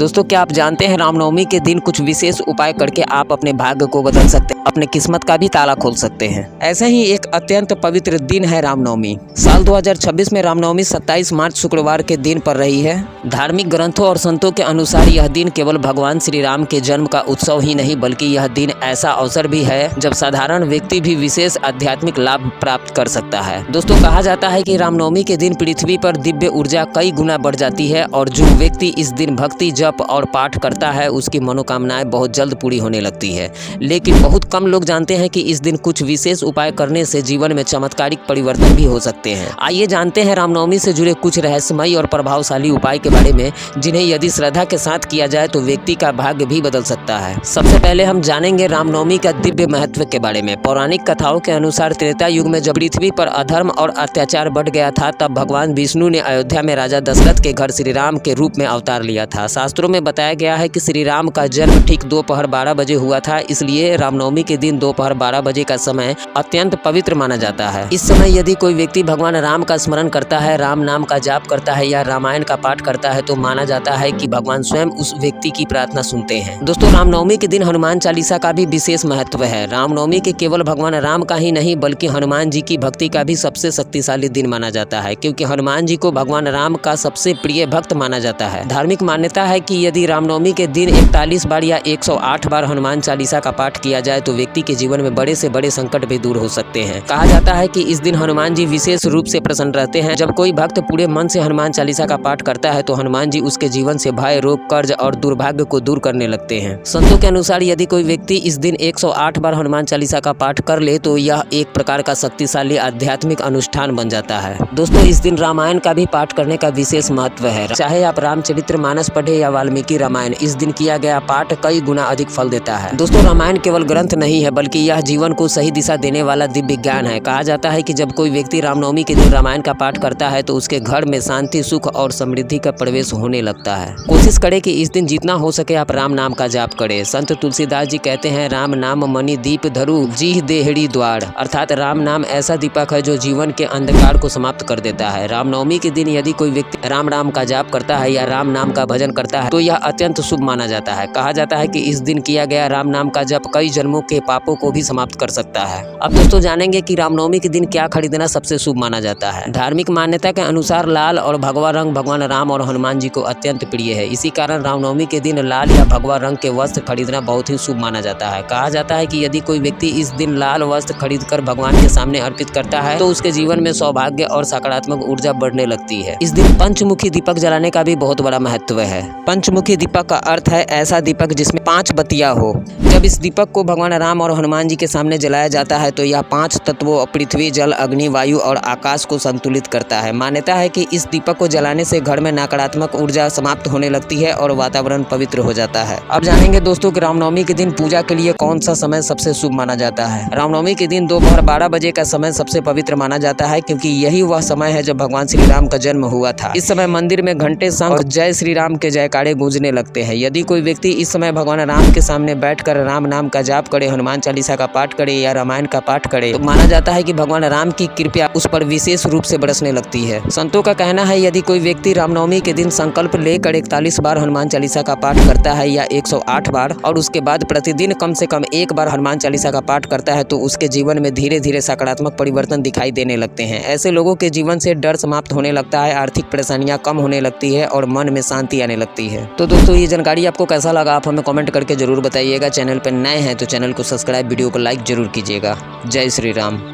दोस्तों, क्या आप जानते हैं रामनवमी के दिन कुछ विशेष उपाय करके आप अपने भाग्य को बदल सकते हैं, अपने किस्मत का भी ताला खोल सकते हैं। ऐसा ही एक अत्यंत पवित्र दिन है रामनवमी। साल 2026 में रामनवमी 27 मार्च शुक्रवार के दिन पर रही है। धार्मिक ग्रंथों और संतों के अनुसार यह दिन केवल भगवान श्री राम के जन्म का उत्सव ही नहीं बल्कि यह दिन ऐसा अवसर भी है जब साधारण व्यक्ति भी विशेष आध्यात्मिक लाभ प्राप्त कर सकता है। दोस्तों, कहा जाता है कि रामनवमी के दिन पृथ्वी पर दिव्य ऊर्जा कई गुना बढ़ जाती है और जो व्यक्ति इस दिन भक्ति, जप और पाठ करता है उसकी मनोकामनाएं बहुत जल्द पूरी होने लगती है। लेकिन बहुत कम लोग जानते हैं कि इस दिन कुछ विशेष उपाय करने से जीवन में चमत्कारिक परिवर्तन भी हो सकते हैं। आइए जानते हैं रामनवमी से जुड़े कुछ रहस्यमयी और प्रभावशाली उपाय के बारे में जिन्हें यदि श्रद्धा के साथ किया जाए तो व्यक्ति का भाग्य भी बदल सकता है। सबसे पहले हम जानेंगे रामनवमी का दिव्य महत्व के बारे में। पौराणिक कथाओं के अनुसार त्रेता युग में जब पृथ्वी पर अधर्म और अत्याचार बढ़ गया था तब भगवान विष्णु ने अयोध्या में राजा दशरथ के घर श्री राम के रूप में अवतार लिया था। शास्त्रों में बताया गया है कि श्री राम का जन्म ठीक दोपहर 12 बजे हुआ था, इसलिए रामनवमी के दिन दोपहर 12 बजे का समय अत्यंत पवित्र माना जाता है। इस समय यदि कोई व्यक्ति भगवान राम का स्मरण करता है, राम नाम का जाप करता है या रामायण का पाठ करता है तो माना जाता है कि भगवान स्वयं उस व्यक्ति की प्रार्थना सुनते हैं। दोस्तों, रामनवमी के दिन हनुमान चालीसा का भी विशेष महत्व है। रामनवमी के केवल भगवान राम का ही नहीं बल्कि हनुमान जी की भक्ति का भी सबसे शक्तिशाली दिन माना जाता है, क्योंकि हनुमान जी को भगवान राम का सबसे प्रिय भक्त माना जाता है। धार्मिक मान्यता है कि यदि रामनवमी के दिन 41 बार या 108 बार हनुमान चालीसा का पाठ किया जाए तो व्यक्ति के जीवन में बड़े से बड़े संकट भी दूर हो सकते हैं। कहा जाता है कि इस दिन हनुमान जी विशेष रूप से प्रसन्न रहते हैं। जब कोई भक्त पूरे मन से हनुमान चालीसा का पाठ करता है तो हनुमान जी उसके जीवन से भय, रोग, कर्ज और दुर्भाग्य को दूर करने लगते हैं। संतों के अनुसार यदि कोई व्यक्ति इस दिन 108 बार हनुमान चालीसा का पाठ कर ले तो यह एक प्रकार का शक्तिशाली आध्यात्मिक अनुष्ठान बन जाता है। दोस्तों, इस दिन रामायण का भी पाठ करने का विशेष महत्व है। चाहे आप रामचरितमानस पढ़े या वाल्मीकि रामायण, इस दिन किया गया पाठ कई गुना अधिक फल देता है। दोस्तों, रामायण केवल ग्रंथ नहीं है बल्कि यह जीवन को सही दिशा देने वाला दिव्य ज्ञान है। कहा जाता है कि जब कोई व्यक्ति रामनवमी के दिन रामायण का पाठ करता है तो उसके घर में शांति, सुख और समृद्धि का प्रवेश होने लगता है। कोशिश करें कि इस दिन जितना हो सके आप राम नाम का जाप करें। संत तुलसीदास जी कहते हैं, राम नाम मणि दीप धरु जीह देहड़ी द्वार, अर्थात राम नाम ऐसा दीपक है जो जीवन के अंधकार को समाप्त कर देता है। रामनवमी के दिन यदि कोई व्यक्ति राम नाम का जाप करता है या राम नाम का भजन करता है तो यह अत्यंत शुभ माना जाता है। कहा जाता है कि इस दिन किया गया राम नाम का जप कई जन्मों के पापों को भी समाप्त कर सकता है। अब दोस्तों जानेंगे कि रामनवमी के दिन क्या खरीदना सबसे शुभ माना जाता है। धार्मिक मान्यता के अनुसार लाल और भगवा रंग भगवान राम और हनुमान जी को अत्यंत प्रिय है। इसी कारण रामनवमी के दिन लाल या भगवा रंग के वस्त्र खरीदना बहुत ही शुभ माना जाता है। कहा जाता है कि यदि कोई व्यक्ति इस दिन लाल वस्त्र खरीदकर भगवान के सामने अर्पित करता है तो उसके जीवन में सौभाग्य और सकारात्मक ऊर्जा बढ़ने लगती है। इस दिन पंचमुखी दीपक जलाने का भी बहुत बड़ा महत्व है। पंचमुखी दीपक का अर्थ है ऐसा दीपक जिसमें 5 बत्तियां हो। जब इस दीपक को भगवान राम और हनुमान जी के सामने जलाया जाता है तो यह 5 तत्वों पृथ्वी, जल, अग्नि, वायु और आकाश को संतुलित करता है। मान्यता है कि इस दीपक को जलाने से घर में नकारात्मक ऊर्जा समाप्त होने लगती है और वातावरण पवित्र हो जाता है। अब जानेंगे दोस्तों कि रामनवमी के दिन पूजा के लिए कौन सा समय सबसे शुभ माना जाता है। रामनवमी के दिन दोपहर 12 बजे का समय सबसे पवित्र माना जाता है, क्योंकि यही वह समय है जब भगवान श्री राम का जन्म हुआ था। इस समय मंदिर में घंटे, शंख और जय श्री राम के जयकारे गूंजने लगते हैं। यदि कोई व्यक्ति इस समय भगवान राम के सामने बैठकर राम नाम का जाप करे, हनुमान चालीसा का पाठ करे या रामायण का पाठ करे तो माना जाता है कि भगवान राम की कृपा उस पर विशेष रूप से बरसने लगती है। संतों का कहना है यदि कोई व्यक्ति रामनवमी के दिन संकल्प लेकर 41 बार हनुमान चालीसा का पाठ करता है या 108 बार और उसके बाद प्रतिदिन कम से कम 1 बार हनुमान चालीसा का पाठ करता है तो उसके जीवन में धीरे धीरे सकारात्मक परिवर्तन दिखाई देने लगते हैं। ऐसे लोगों के जीवन से डर समाप्त होने लगता है, आर्थिक परेशानियां कम होने लगती है और मन में शांति आने लगती है। तो दोस्तों, ये जानकारी आपको कैसा लगा आप हमें कमेंट करके जरूर बताइएगा। चैनल पर नए हैं तो चैनल को सब्सक्राइब, वीडियो को लाइक जरूर कीजिएगा। जय श्री राम।